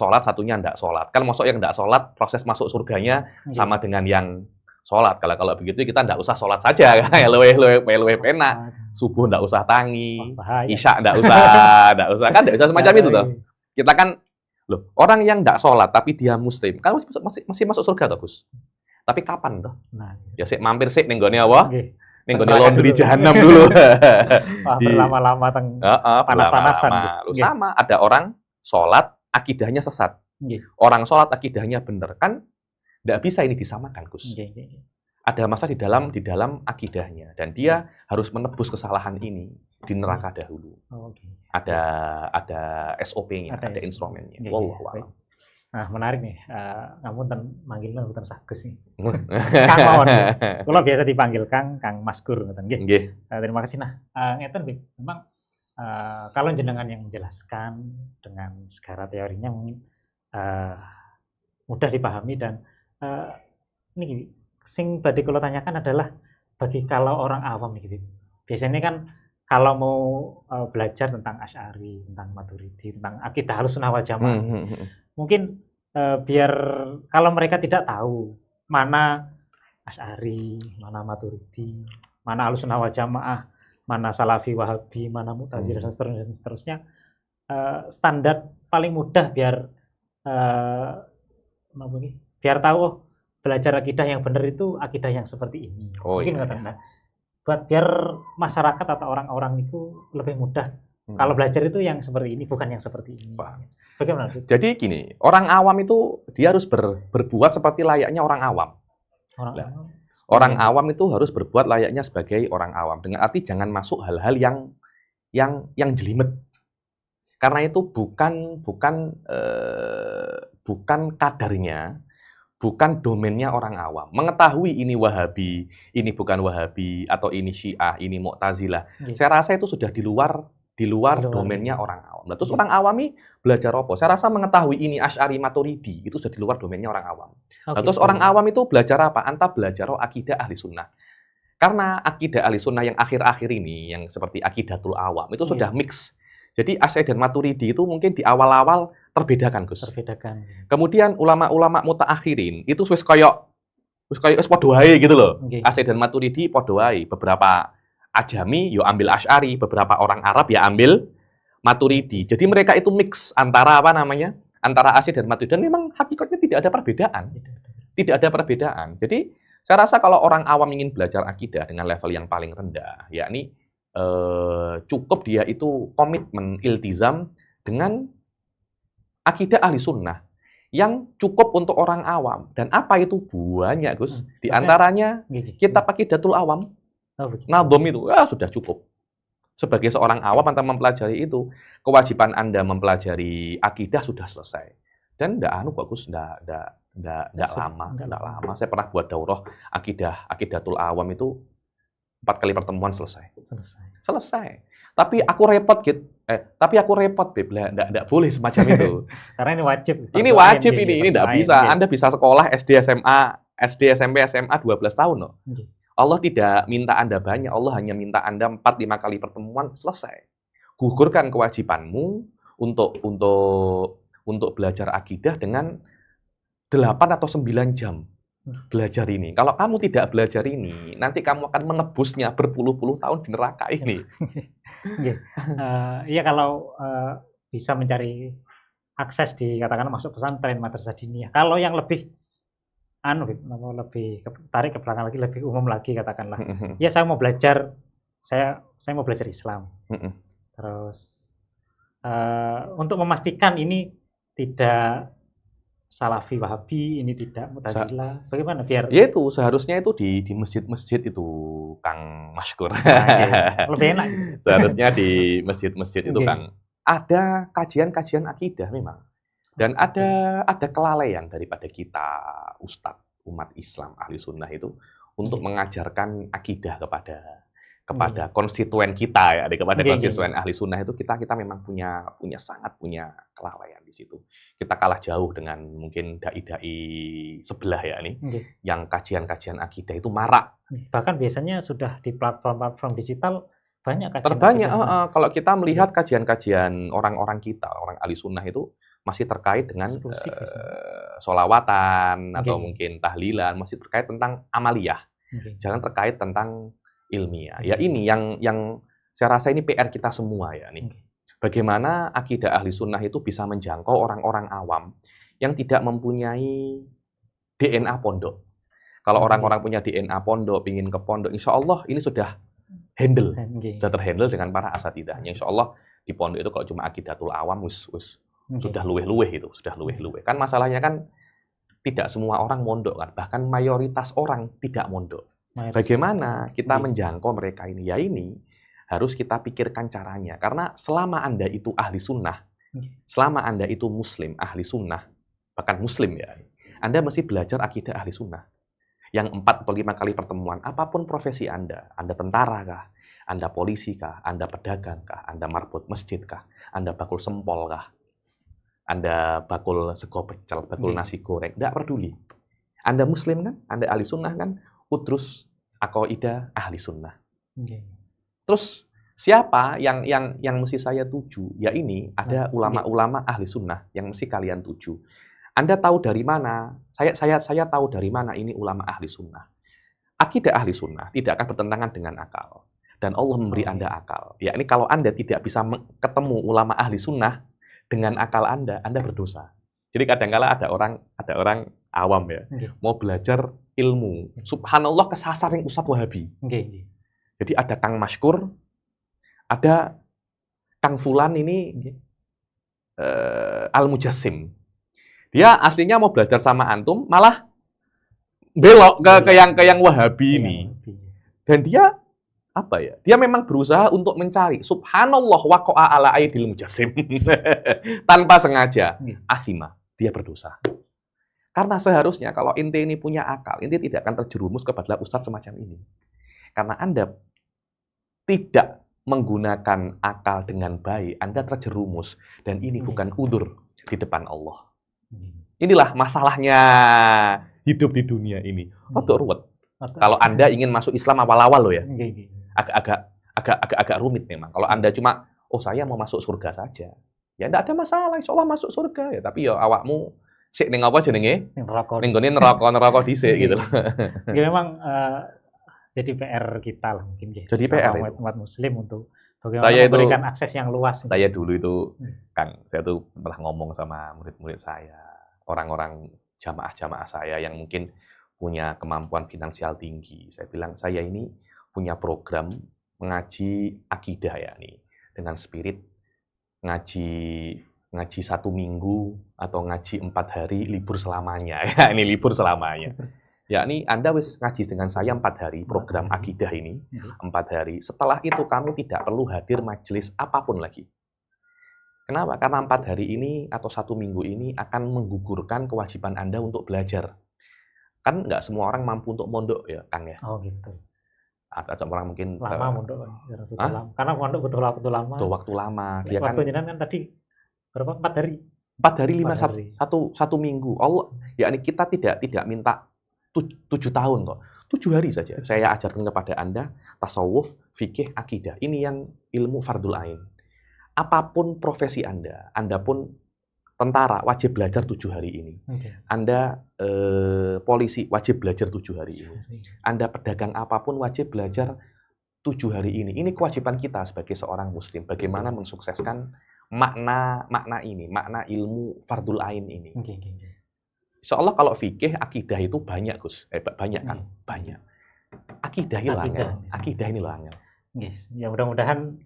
nggak sholat. Kan masuk yang nggak sholat, proses masuk surganya sama dengan yang sholat. Kalau begitu kita nggak usah sholat saja. Luweh penak. Subuh nggak usah tangi. Isya nggak usah. Kan nggak usah semacam itu toh. Kita kan loh, orang yang tidak sholat tapi dia muslim, kan masih masuk surga toh, Gus. Tapi kapan toh? Ya sik mampir sik ning gone apa? Ning gone laundry jahanam dulu. Berlama-lama panas-panasan. Sama, ada orang sholat akidahnya sesat. Orang sholat akidahnya benar, kan tidak bisa ini disamakan, Gus. Ada masalah di dalam akidahnya dan dia harus menebus kesalahan ini di neraka dahulu. Ada SOP-nya, ada instrumennya. Wallahu a'lam. Nah, menarik nih. Kamu manggilnya bukan Sagus nih. Kang mawon. Kalau biasa dipanggil Kang Maskur ngoten nggih. Terima kasih. Nah, ngeten nggih. Memang kalau jenengan yang menjelaskan dengan segala teorinya mungkin mudah dipahami dan ini sing badhe kula tanyakan adalah bagi kalau orang awam gitu. Biasanya kan kalau mau belajar tentang Asy'ari, tentang Maturidi, tentang akidah Ahlussunnah wal Jamaah, mungkin biar kalau mereka tidak tahu mana Asy'ari, mana Maturidi, mana Ahlussunnah wal Jamaah, mana Salafi Wahabi, mana Mu'tazilah dan seterusnya, standar paling mudah biar biar tahu oh, belajar akidah yang benar itu akidah yang seperti ini. Mungkin katakan, buat biar masyarakat atau orang-orang itu lebih mudah kalau belajar itu yang seperti ini, bukan yang seperti ini. Bagaimana? Jadi gini, orang awam itu dia harus berbuat seperti layaknya orang awam. Orang awam itu harus berbuat layaknya sebagai orang awam. Dengan arti jangan masuk hal-hal yang jelimet. Karena itu bukan kadarnya, bukan domainnya orang awam. Mengetahui ini Wahabi, ini bukan Wahabi, atau ini Syiah, ini Mu'tazilah. Saya rasa itu sudah di luar domainnya orang awam. Nah, terus orang awami belajar apa? Saya rasa mengetahui ini Asy'ari Maturidi itu sudah di luar domainnya orang awam. Nah, terus orang awam itu belajar apa? Anta belajar akidah ahli sunnah. Karena akidah ahli sunnah yang akhir-akhir ini, yang seperti akidatul awam, itu sudah mix. Jadi Asy'ari dan Maturidi itu mungkin di awal-awal terbedakan, Gus. Kemudian ulama-ulama mutaakhirin itu wis koyo padha wae gitu loh. Asy'ari dan Maturidi padha wae. Beberapa Ajami yo ambil Asy'ari, beberapa orang Arab ya ambil Maturidi. Jadi mereka itu mix antara antara Asy'ari dan Maturidi, dan memang hakikatnya tidak ada perbedaan. Tidak ada perbedaan. Jadi saya rasa kalau orang awam ingin belajar akidah dengan level yang paling rendah, yakni cukup dia itu komitmen iltizam dengan akidah ahli sunnah yang cukup untuk orang awam. Dan apa itu banyak, Gus? Di antaranya kitab Aqidatul Awam, Nadhom itu sudah cukup. Sebagai seorang awam Anda mempelajari itu, kewajiban Anda mempelajari akidah sudah selesai. Dan bagus, enggak lama. Saya pernah buat daurah Aqidatul Awam itu 4 kali pertemuan selesai. Tapi aku repot, Beb. Enggak boleh semacam itu. Karena ini wajib. Ini wajib ini enggak bisa. Anda bisa sekolah SD, SMP, SMA 12 tahun loh. Allah tidak minta Anda banyak, Allah hanya minta Anda 4-5 kali pertemuan selesai. Gugurkan kewajibanmu untuk belajar akidah dengan 8 atau 9 jam. Belajar ini. Kalau kamu tidak belajar ini, nanti kamu akan menebusnya berpuluh-puluh tahun di neraka ini. Iya, kalau bisa mencari akses di katakan masuk pesantren, madrasah diniyah. Kalau yang lebih tarik ke belakang lagi, lebih umum lagi katakanlah. Ya saya mau belajar Islam. Terus untuk memastikan ini tidak Salafi Wahabi, ini tidak Mu'tazilah. Bagaimana biar? Ya itu seharusnya itu di masjid-masjid itu, Kang Maskur. Lebih enak. Seharusnya di masjid-masjid itu Kang ada kajian-kajian akidah memang. Dan ada kelalaian daripada kita ustadz umat Islam ahli sunnah itu untuk mengajarkan akidah kepada konstituen kita ya, kepada konstituen ahli sunnah itu kita memang punya kelalaian di situ. Kita kalah jauh dengan mungkin dai-dai sebelah ya ini, yang kajian-kajian akidah itu marak. Bahkan biasanya sudah di platform digital banyak kajian. Terbanyak kalau kita melihat kajian-kajian orang-orang kita, orang ahli sunnah itu masih terkait dengan sholawatan atau mungkin tahlilan, masih terkait tentang amaliyah. Jangan terkait tentang ilmiah. Ya ini yang saya rasa ini PR kita semua ya nih. Bagaimana akidah ahli sunnah itu bisa menjangkau orang-orang awam yang tidak mempunyai DNA pondok. Kalau orang-orang punya DNA pondok, ingin ke pondok, insya Allah ini sudah terhandle dengan para asatidahnya. Insya Allah di pondok itu kalau cuma akidatul awam sudah luweh-luweh itu, sudah luweh-luweh. Kan masalahnya kan tidak semua orang mondok kan, bahkan mayoritas orang tidak mondok. Bagaimana kita menjangkau mereka ini? Ya ini harus kita pikirkan caranya. Karena selama Anda itu ahli sunnah, selama Anda itu muslim, ahli sunnah, bahkan muslim ya, Anda mesti belajar akidah ahli sunnah. Yang 4 atau 5 kali pertemuan, apapun profesi Anda tentara kah, Anda polisi kah, Anda pedagang kah, Anda marbot masjid kah, Anda bakul sempol kah, Anda bakul sego pecel, bakul nasi goreng, tidak peduli. Anda muslim kan, Anda ahli sunnah kan, udrus aqaidah ahli sunnah. Terus siapa yang mesti saya tuju? Ya ini ada ulama-ulama ahli sunnah yang mesti kalian tuju. Anda tahu dari mana? Saya tahu dari mana ini ulama ahli sunnah. Akidah ahli sunnah tidak akan bertentangan dengan akal. Dan Allah memberi Anda akal. Ya, ini kalau Anda tidak bisa ketemu ulama ahli sunnah dengan akal Anda berdosa. Jadi kadang-kala ada orang awam ya, mau belajar ilmu. Subhanallah kesasar yang Ustadz Wahabi. Jadi ada Kang Maskur, ada Kang Fulan ini Al-Mujassim. Dia aslinya mau belajar sama antum, malah belok ke yang Wahabi ini. Dan dia apa ya? Dia memang berusaha untuk mencari. Subhanallah waqa'a ala aidil mujassim. Tanpa sengaja. Athima, dia berdosa. Karena seharusnya kalau ente ini punya akal, ente tidak akan terjerumus kepada ustadz semacam ini. Karena Anda tidak menggunakan akal dengan baik, Anda terjerumus. Dan ini bukan udzur di depan Allah. Inilah masalahnya hidup di dunia ini. Rodok ruwet. Kalau Anda ingin masuk Islam awal-awal loh ya. Agak rumit memang. Kalau Anda cuma, saya mau masuk surga saja. Ya enggak ada masalah, insya Allah masuk surga ya. Tapi ya awakmu sik ning apa jenenge? Ning gone neraka dhisik gitu loh. Ya memang jadi PR kita lah mungkin ya. Jadi PR umat muslim untuk bagaimana memberikan akses yang luas. Saya dulu itu Kang, saya tuh pernah ngomong sama murid-murid saya, orang-orang jamaah-jamaah saya yang mungkin punya kemampuan finansial tinggi. Saya bilang, saya ini punya program mengaji akidah ya nih, dengan spirit ngaji 1 minggu atau ngaji 4 hari libur selamanya. Ya, ini libur selamanya. Ya, ini Anda wis ngaji dengan saya 4 hari, program akidah ini 4 hari. Setelah itu kamu tidak perlu hadir majelis apapun lagi. Kenapa? Karena 4 hari ini atau 1 minggu ini akan menggugurkan kewajiban Anda untuk belajar. Kan nggak semua orang mampu untuk mondok ya, Kang ya. Oh gitu. Ada orang mungkin lama mondok kan. Karena mondok butuh waktu lama. Butuh waktu lama. Dia waktu kan tadi berapa? 4 hari. 4 hari 1 minggu. Allah, yakni kita tidak minta 7 tahun kok. 7 hari saja. Saya ajarkan kepada Anda tasawuf, fikih, akidah. Ini yang ilmu fardul ain. Apapun profesi Anda pun tentara wajib belajar 7 hari ini. Anda polisi wajib belajar 7 hari ini. Anda pedagang apapun wajib belajar 7 hari ini. Ini kewajiban kita sebagai seorang muslim. Bagaimana mensukseskan makna ini, makna ilmu fardul ain ini. Insya Allah kalau fikih, akidah itu banyak, Gus. Banyak kan? Banyak. Akidah ini loh angel. Ya mudah-mudahan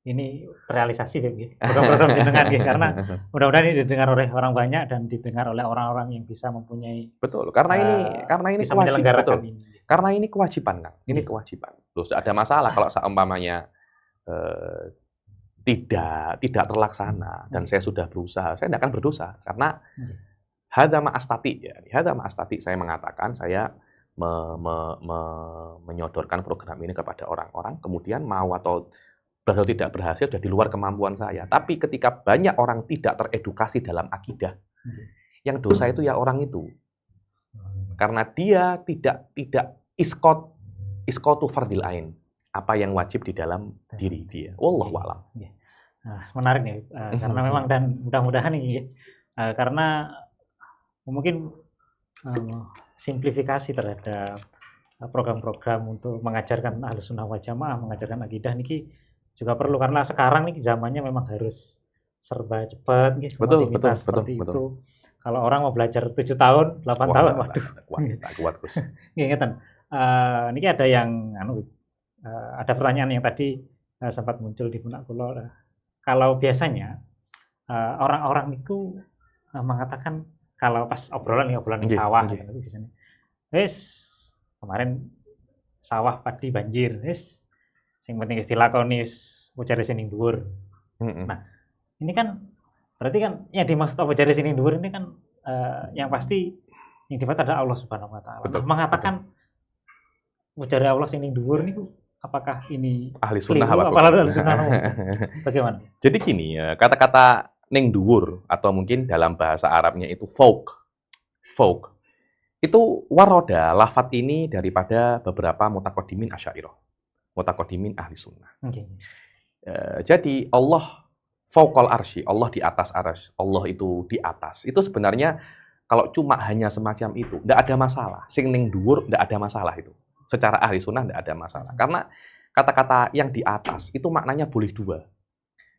ini terrealisasi program jenengan karena mudah-mudahan ini didengar oleh orang banyak dan didengar oleh orang-orang yang bisa mempunyai karena ini kewajiban karena ini kewajiban Kang. Ini kewajiban. Loh, ada masalah kalau seumpamanya tidak terlaksana dan saya sudah berusaha, saya tidak akan berdosa karena hadza ma'astati saya mengatakan saya menyodorkan program ini kepada orang-orang, kemudian mau atau tidak berhasil sudah di luar kemampuan saya. Tapi ketika banyak orang tidak teredukasi dalam akidah, yang dosa itu ya orang itu. Karena dia tidak iskotu fardil ain. Apa yang wajib di dalam diri dia. Wallahu a'lam. Menarik nih, karena memang dan mudah-mudahan ini karena mungkin simplifikasi terhadap program-program untuk mengajarkan Ahlus Sunnah wal Jamaah, mengajarkan akidah niki juga perlu karena sekarang nih zamannya memang harus serba cepat betul. Itu. Kalau orang mau belajar 7 tahun, 8 tahun, waduh. Kuat, Gus. Ngeten. Niki ada yang ada pertanyaan yang tadi sempat muncul di benak kula. Kalau biasanya orang-orang itu mengatakan kalau pas obrolan di sawah gitu biasanya. Wis kemarin sawah padi banjir, wis sing penting istilah koni ujar sini dhuwur. Nah, ini kan berarti kan yang dimaksud ujar sini dhuwur ini kan yang pasti yang dimaksud adalah Allah Subhanahu wa taala. Mengatakan ujar Allah sini dhuwur niku apakah ini ahli sunnah apa? Ahli sunnah. Bagaimana? Jadi gini ya, kata-kata ning dhuwur atau mungkin dalam bahasa Arabnya itu fauq. Itu waroda lafadz ini daripada beberapa mutaqaddimin Asy'ariyah. Mutaqaddimin ahli sunnah. Jadi Allah fauqal arsy, Allah di atas arsy, Allah itu di atas. Itu sebenarnya Kalau cuma hanya semacam itu, nggak ada masalah. Sing ning dhuwur nggak ada masalah itu. Secara ahli sunnah nggak ada masalah. Karena kata-kata yang di atas itu maknanya boleh dua.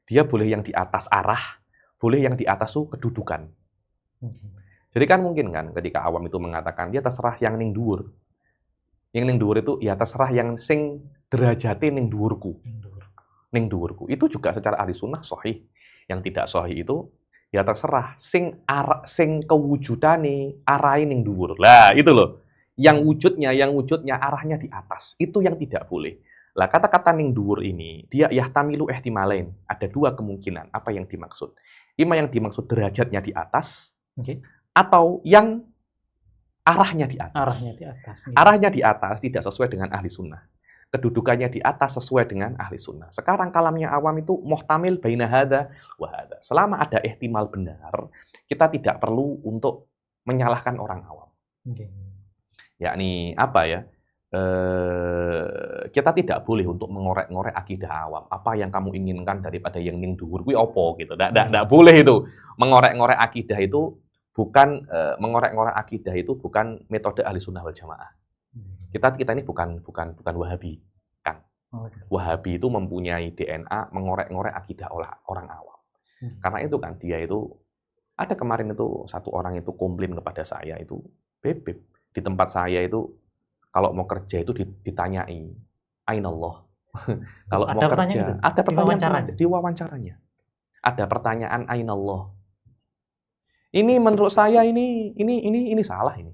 Dia boleh yang di atas arah, boleh yang di atas tuh kedudukan. Jadi kan mungkin kan ketika awam itu mengatakan dia terserah yang ning dhuwur. Yang ning dhuwur itu ya terserah yang sing derajate ning dhuwurku. Ning dhuwurku. Itu juga secara ahli sunnah sahih. Yang tidak sahih itu ya terserah sing kewujudane arahe ning dhuwur. Lah, itu loh. Yang wujudnya arahnya di atas. Itu yang tidak boleh. Lah, kata-kata ning dhuwur ini dia yahtamilu ihtimalain. Ada dua kemungkinan apa yang dimaksud. Ima yang dimaksud derajatnya di atas, atau yang arahnya di atas. Arahnya di atas. Arahnya di atas tidak sesuai dengan ahli sunnah. Kedudukannya di atas sesuai dengan ahli sunnah. Sekarang kalamnya awam itu muhtamil baina hadza wa hadza. Selama ada ihtimal benar, kita tidak perlu untuk menyalahkan orang awam. Yakni apa ya? Kita tidak boleh untuk mengorek-ngorek akidah awam. Apa yang kamu inginkan daripada yang ning dhuwur kuwi apa gitu. Nggak boleh itu. Mengorek-ngorek akidah itu bukan metode ahli sunnah wal jamaah. Kita ini bukan Wahabi, kan? Wahabi itu mempunyai DNA mengorek-ngorek akidah orang awam. Karena itu kan dia itu ada kemarin itu satu orang itu komplain kepada saya itu, Beb, di tempat saya itu kalau mau kerja itu ditanyai, Ainallah. Kalau mau kerja, ada pertanyaan di wawancaranya. Ada pertanyaan Ainallah. Ini menurut saya ini salah ini.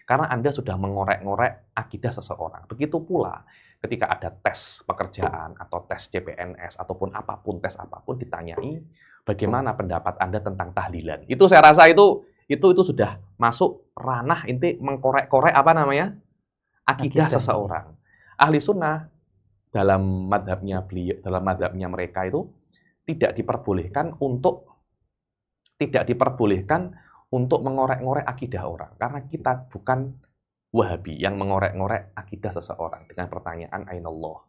Karena Anda sudah mengorek-ngorek akidah seseorang. Begitu pula ketika ada tes pekerjaan atau tes CPNS ataupun apapun, tes apapun ditanyai bagaimana pendapat Anda tentang tahlilan. Itu saya rasa itu sudah masuk ranah inti mengkorek-korek apa namanya? Akidah seseorang. Ahli sunnah dalam madhabnya mereka itu tidak diperbolehkan untuk mengorek-ngorek akidah orang. Karena kita bukan Wahabi yang mengorek-ngorek akidah seseorang dengan pertanyaan Ainallah.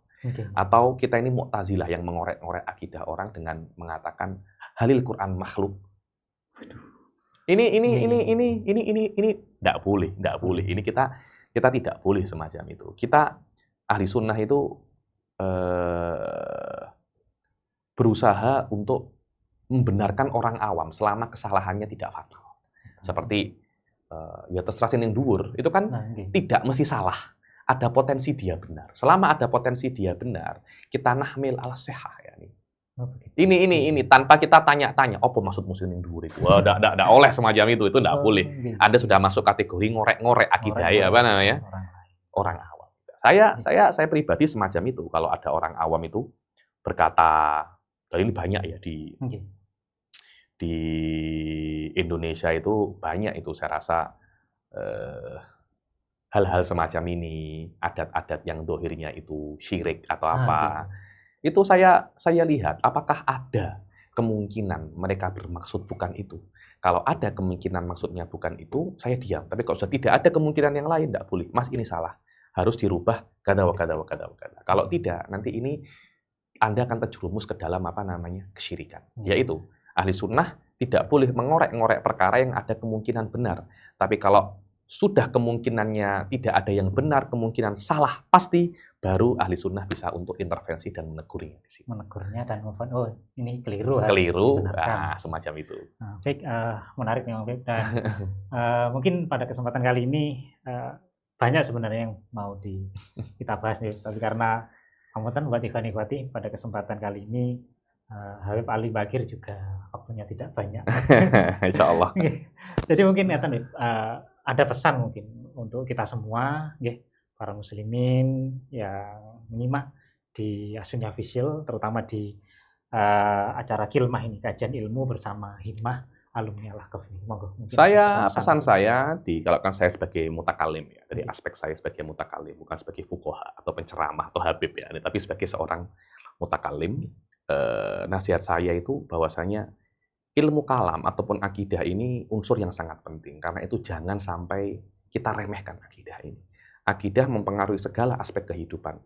Atau kita ini Mu'tazilah yang mengorek-ngorek akidah orang dengan mengatakan halil Quran makhluk. Ini enggak boleh. Ini kita tidak boleh semacam itu. Kita ahli sunnah itu berusaha untuk membenarkan orang awam selama kesalahannya tidak fatal. Seperti ya terserah sing dhuwur, itu kan tidak mesti salah. Ada potensi dia benar. Selama ada potensi dia benar, kita nahmil ala sehah ya nih. Ini tanpa kita tanya-tanya, apa maksud musim ning dhuwur itu? Wah, enggak oleh semacam itu enggak boleh. Anda sudah masuk kategori ngorek-ngorek akidah ya apa namanya? Orang awam. Saya pribadi semacam itu. Kalau ada orang awam itu berkata, ini banyak ya di Indonesia itu banyak itu saya rasa hal-hal semacam ini, adat-adat yang dohirnya itu syirik atau apa. Itu saya lihat apakah ada kemungkinan mereka bermaksud bukan itu. Kalau ada kemungkinan maksudnya bukan itu, saya diam. Tapi kalau sudah tidak ada kemungkinan yang lain, tidak boleh. Mas, ini salah. Harus dirubah, kada. Kalau tidak, nanti ini Anda akan terjerumus ke dalam apa namanya kesyirikan. Yaitu ahli sunnah tidak boleh mengorek-ngorek perkara yang ada kemungkinan benar. Tapi kalau sudah kemungkinannya tidak ada yang benar, kemungkinan salah pasti, baru ahli sunnah bisa untuk intervensi dan menegurnya. Menegurnya dan oh ini keliru. Keliru, semacam itu. Nah, baik, menarik memang, baik. Dan mungkin pada kesempatan kali ini banyak sebenarnya yang mau kita bahas nih, tapi karena Pamutan buat ikhwan-ikhwati pada kesempatan kali ini Habib Ali Bakir juga waktunya tidak banyak. Insya Allah. Jadi mungkin ada pesan mungkin untuk kita semua, para muslimin yang menyimak di As-Sunnah Official, terutama di acara Kilmah ini, kajian ilmu bersama Himmah alumni Al-Kahfi. Pesan saya kalau kan saya sebagai mutakalim ya, dari aspek saya sebagai mutakalim, bukan sebagai fuqaha atau penceramah atau habib ya, tapi sebagai seorang mutakalim, nasihat saya itu bahwasanya ilmu kalam ataupun akidah ini unsur yang sangat penting. Karena itu jangan sampai kita remehkan akidah ini. Akidah mempengaruhi segala aspek kehidupan.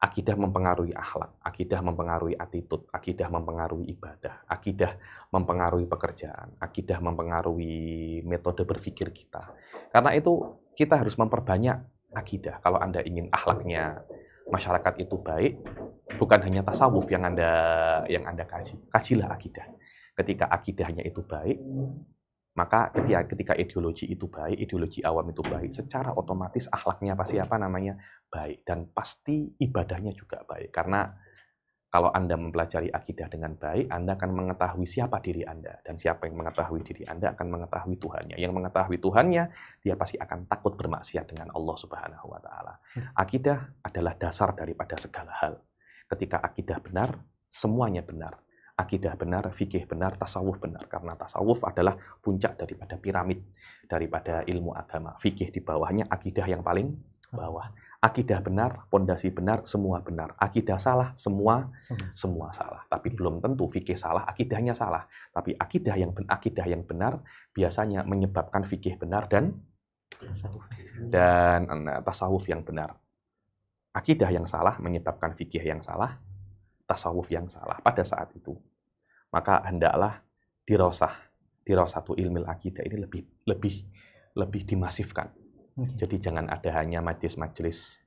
Akidah mempengaruhi akhlak, akidah mempengaruhi attitude, akidah mempengaruhi ibadah, akidah mempengaruhi pekerjaan, akidah mempengaruhi metode berpikir kita. Karena itu kita harus memperbanyak akidah. Kalau Anda ingin akhlaknya masyarakat itu baik, bukan hanya tasawuf yang Anda kaji. Kajilah akidah. Ketika akidahnya itu baik, maka ketika ideologi itu baik, ideologi awam itu baik, secara otomatis akhlaknya pasti baik, dan pasti ibadahnya juga baik. Karena kalau Anda mempelajari akidah dengan baik, Anda akan mengetahui siapa diri Anda, dan siapa yang mengetahui diri Anda akan mengetahui Tuhannya. Yang mengetahui Tuhannya, dia pasti akan takut bermaksiat dengan Allah Subhanahu wa Ta'ala. Akidah adalah dasar daripada segala hal. Ketika akidah benar, semuanya benar. Akidah benar, fikih benar, tasawuf benar. Karena tasawuf adalah puncak daripada piramid, daripada ilmu agama. Fikih di bawahnya, akidah yang paling bawah. Akidah benar, pondasi benar, semua benar. Akidah salah, semua salah. Tapi belum tentu fikih salah, akidahnya salah. Tapi akidah yang benar biasanya menyebabkan fikih benar dan tasawuf yang benar. Akidah yang salah menyebabkan fikih yang salah, tasawuf yang salah pada saat itu. Maka hendaklah dirasatu ilmil akidah ini lebih dimasifkan. Jadi jangan ada hanya majelis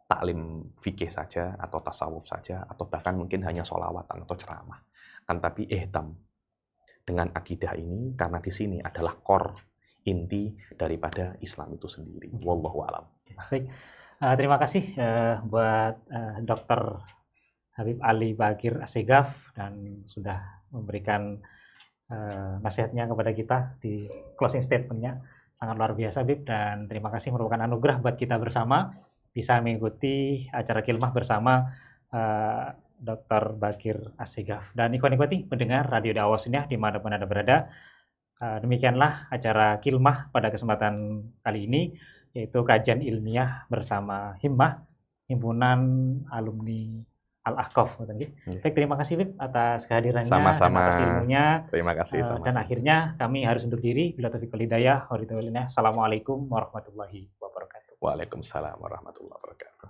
taklim fikih saja atau tasawuf saja atau bahkan mungkin hanya sholawatan atau ceramah. Kan tapi ihtam dengan akidah ini karena di sini adalah core inti daripada Islam itu sendiri. Wallahu a'lam. Baik. Terima kasih buat Dr. Habib Ali Bagir Assegaf dan sudah memberikan nasihatnya kepada kita di closing statement-nya. Sangat luar biasa, Habib, dan terima kasih merupakan anugerah buat kita bersama bisa mengikuti acara Kilmah bersama Dr. Bagir Assegaf. Dan ikhwan-ikhwati pendengar Radio Dakwah Sunnah dimanapun Anda berada, demikianlah acara Kilmah pada kesempatan kali ini, yaitu kajian ilmiah bersama Himmah, Himpunan Alumni Al-Ahqaf. Baik, terima kasih, Bib, atas kehadirannya dan atas ilmunya. Terima kasih. Dan akhirnya kami harus undur diri. Bila taufiq wal hidayah. Assalamualaikum warahmatullahi wabarakatuh. Waalaikumsalam warahmatullahi wabarakatuh.